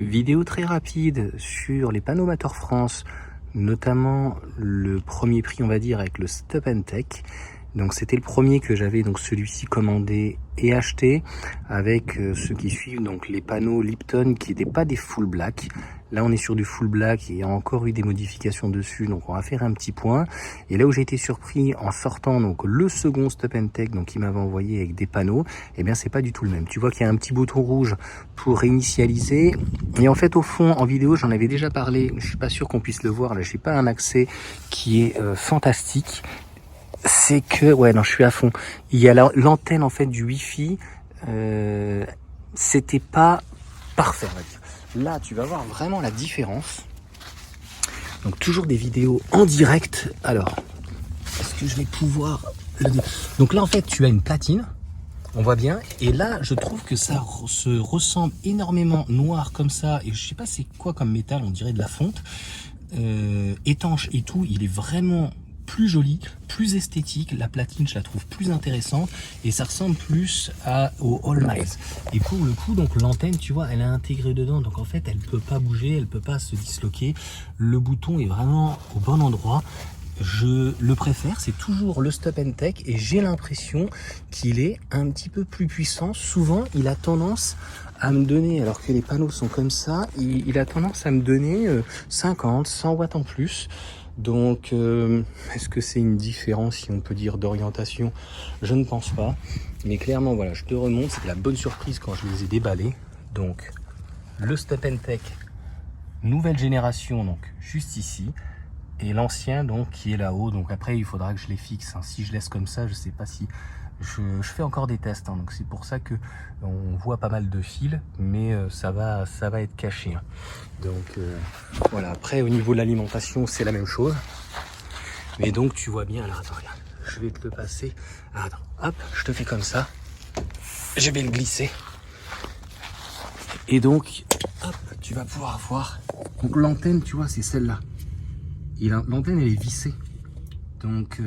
Vidéo très rapide sur les panneaux Mator France, notamment le premier prix, on va dire, avec le Stop & Tech. Donc c'était le premier que j'avais, donc celui-ci commandé et acheté, avec ceux qui suivent, donc les panneaux Lipton qui n'étaient pas des full black. Là on est sur du full black et il y a encore eu des modifications dessus, donc on va faire un petit point. Et là où j'ai été surpris en sortant donc le second Stop & Tech, donc qui m'avait envoyé avec des panneaux, eh bien c'est pas du tout le même. Tu vois qu'il y a un petit bouton rouge pour réinitialiser. Et en fait au fond en vidéo j'en avais déjà parlé, je suis pas sûr qu'on puisse le voir, là j'ai pas un accès qui est fantastique. C'est que, ouais, non, je suis à fond. Il y a l'antenne, en fait, du Wi-Fi. C'était pas parfait, on va dire. Là, tu vas voir vraiment la différence. Donc, toujours des vidéos en direct. Alors, est-ce que je vais pouvoir le dire? Donc là, en fait, tu as une platine. On voit bien. Et là, je trouve que ça se ressemble énormément noir comme ça. Et je sais pas c'est quoi comme métal, on dirait de la fonte. Étanche et tout. Il est vraiment plus joli, plus esthétique, la platine je la trouve plus intéressante et ça ressemble plus au All Miles. Et pour le coup donc l'antenne tu vois elle est intégrée dedans, donc en fait elle peut pas bouger, elle peut pas se disloquer, le bouton est vraiment au bon endroit. Je le préfère, c'est toujours le Stop & Tech et j'ai l'impression qu'il est un petit peu plus puissant. Souvent il a tendance à me donner, alors que les panneaux sont comme ça, il a tendance à me donner 50, 100 watts en plus. Donc, est-ce que c'est une différence, si on peut dire, d'orientation? Je ne pense pas. Mais clairement, voilà, je te remonte. C'était la bonne surprise quand je les ai déballés. Donc, le Stop & Tech, nouvelle génération, donc juste ici. Et l'ancien, donc, qui est là-haut. Donc après, il faudra que je les fixe. Hein. Si je laisse comme ça, je sais pas si... Je fais encore des tests, hein, donc c'est pour ça que on voit pas mal de fils, mais ça va être caché. Hein. Donc voilà, après au niveau de l'alimentation, c'est la même chose. Mais donc tu vois bien, alors attends, regarde, je vais te le passer. Ah, attends, hop, je te fais comme ça. Je vais le glisser. Et donc, hop, tu vas pouvoir voir. Donc l'antenne, tu vois, c'est celle-là. Et l'antenne, elle est vissée. Donc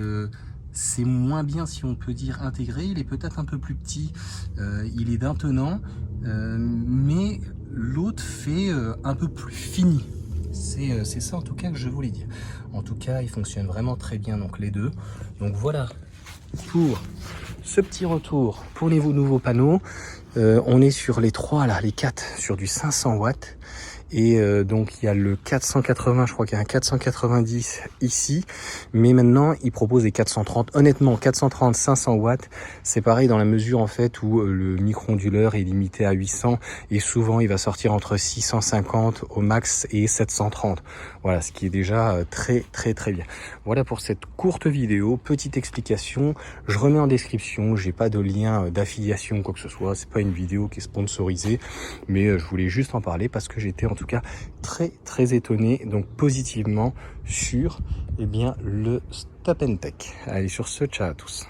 c'est moins bien, si on peut dire, intégré. Il est peut-être un peu plus petit, il est d'un tenant, mais l'autre fait un peu plus fini. C'est ça en tout cas que je voulais dire. En tout cas, il fonctionne vraiment très bien, donc les deux. Donc voilà pour ce petit retour pour les nouveaux panneaux. On est sur les 3 là, les 4 sur du 500 watts. Et donc il y a le 480, je crois qu'il y a un 490 ici, mais maintenant il propose des 430. Honnêtement 430 500 watts, c'est pareil dans la mesure en fait où le micro-onduleur est limité à 800 et souvent il va sortir entre 650 au max et 730. Voilà, ce qui est déjà très bien. Voilà pour cette courte vidéo, petite explication. Je remets en description, j'ai pas de lien d'affiliation ou quoi que ce soit, c'est pas une vidéo qui est sponsorisée, mais je voulais juste en parler parce que j'étais en tout cas très étonné, donc positivement sur le Stop & Tech. Allez, sur ce, ciao à tous.